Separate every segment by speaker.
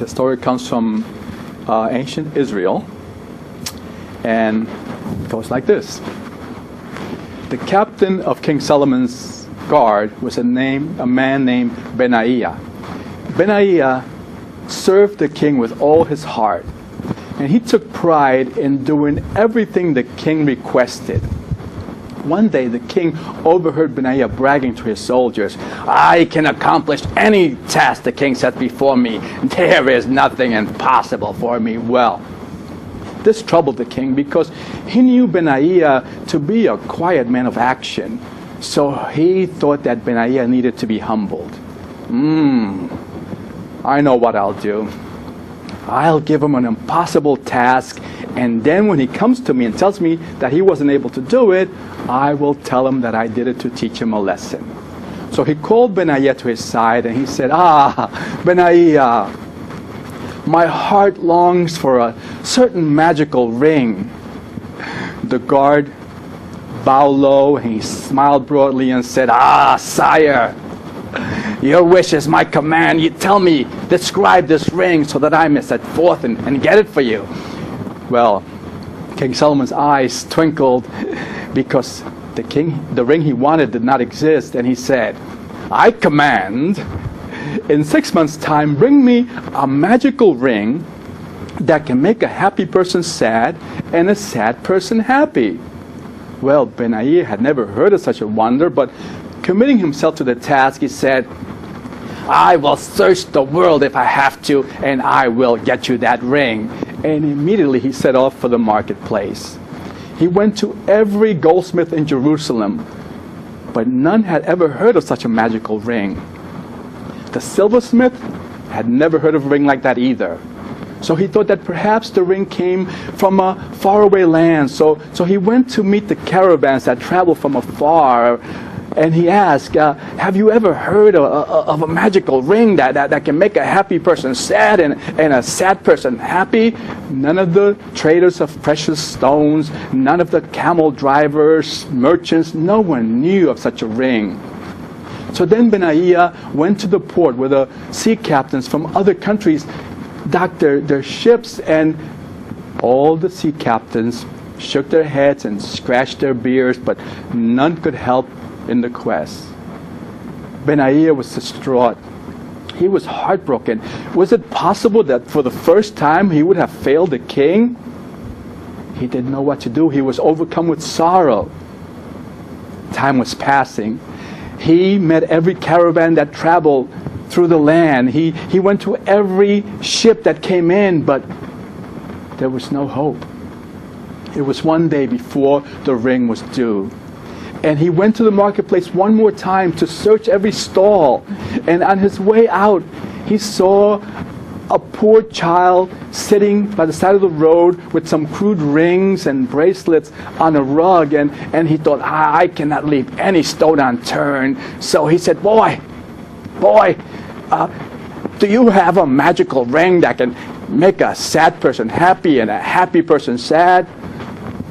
Speaker 1: The story comes from ancient Israel, and it goes like this. The captain of King Solomon's guard was a man named Benaiah. Benaiah served the king with all his heart, and he took pride in doing everything the king requested. One day the king overheard Benaiah bragging to his soldiers, "I can accomplish any task the king sets before me. There is nothing impossible for me." Well, this troubled the king because he knew Benaiah to be a quiet man of action. So he thought that Benaiah needed to be humbled. I know what I'll do. I'll give him an impossible task, and then when he comes to me and tells me that he wasn't able to do it, I will tell him that I did it to teach him a lesson. So he called Benaiah to his side and he said, Benaiah, my heart longs for a certain magical ring." The guard bowed low and he smiled broadly and said, "Sire, your wish is my command. You tell me, describe this ring so that I may set forth and get it for you." Well, King Solomon's eyes twinkled because the ring he wanted did not exist, and he said, "I command, in 6 months' time, bring me a magical ring that can make a happy person sad and a sad person happy." Well, Benaiah had never heard of such a wonder, but committing himself to the task, he said, "I will search the world if I have to, and I will get you that ring." And immediately he set off for the marketplace. He went to every goldsmith in Jerusalem, but none had ever heard of such a magical ring. The silversmith had never heard of a ring like that either. So he thought that perhaps the ring came from a faraway land. So he went to meet the caravans that traveled from afar, and he asked, "Have you ever heard of a magical ring that can make a happy person sad and a sad person happy?" None of the traders of precious stones, none of the camel drivers, merchants, no one knew of such a ring. So then Benaiah went to the port where the sea captains from other countries docked their ships, and all the sea captains shook their heads and scratched their beards, but none could help in the quest. Benaiah was distraught. He was heartbroken. Was it possible that for the first time he would have failed the king? He didn't know what to do. He was overcome with sorrow. Time was passing. He met every caravan that traveled through the land. He went to every ship that came in, but there was no hope. It was one day before the ring was due. And he went to the marketplace one more time to search every stall. And on his way out, he saw a poor child sitting by the side of the road with some crude rings and bracelets on a rug. And he thought, I cannot leave any stone unturned. So he said, boy, do you have a magical ring that can make a sad person happy and a happy person sad?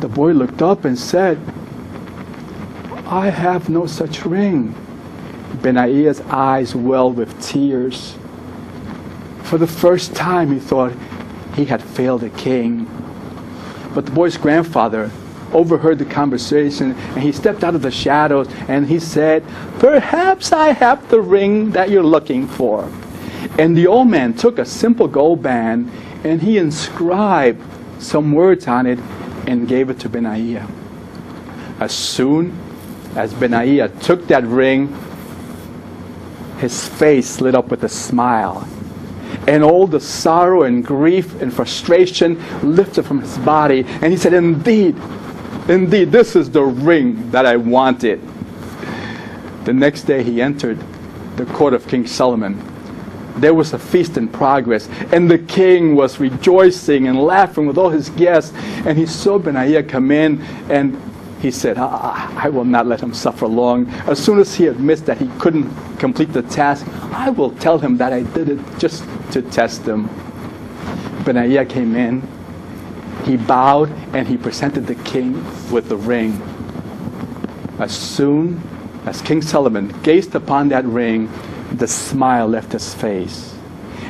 Speaker 1: The boy looked up and said, I have no such ring. Benaiah's eyes welled with tears. For the first time, he thought he had failed the king. But the boy's grandfather overheard the conversation, and he stepped out of the shadows, and he said, perhaps I have the ring that you're looking for. And the old man took a simple gold band, and he inscribed some words on it and gave it to Benaiah. As soon as Benaiah took that ring, his face lit up with a smile. And all the sorrow and grief and frustration lifted from his body. And he said, indeed, this is the ring that I wanted. The next day he entered the court of King Solomon. There was a feast in progress, and the king was rejoicing and laughing with all his guests. And he saw Benaiah come in, and he said, I will not let him suffer long. As soon as he admits that he couldn't complete the task, I will tell him that I did it just to test him. Benaiah came in, he bowed, and he presented the king with the ring. As soon as King Solomon gazed upon that ring, the smile left his face.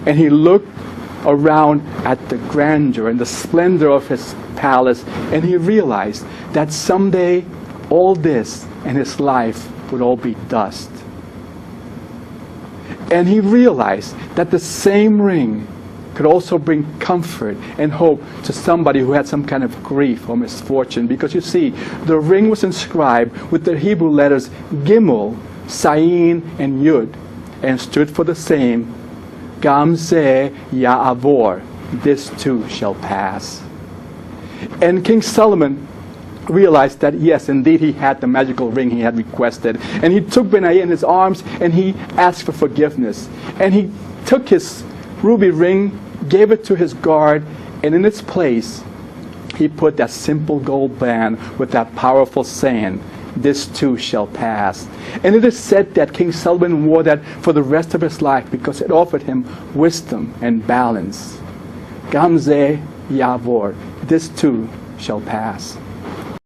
Speaker 1: And he looked around at the grandeur and the splendor of his palace, and he realized that someday all this and his life would all be dust. And he realized that the same ring could also bring comfort and hope to somebody who had some kind of grief or misfortune. Because you see, the ring was inscribed with the Hebrew letters Gimel, Sayin, and Yud, and stood for the same, Gam Ze Ya'avor, this too shall pass. And King Solomon realized that yes, indeed he had the magical ring he had requested. And he took Benaiah in his arms and he asked for forgiveness. And he took his ruby ring, gave it to his guard, and in its place he put that simple gold band with that powerful saying, this too shall pass. And it is said that King Solomon wore that for the rest of his life because it offered him wisdom and balance. Gam Ze Ya'avor, this too shall pass.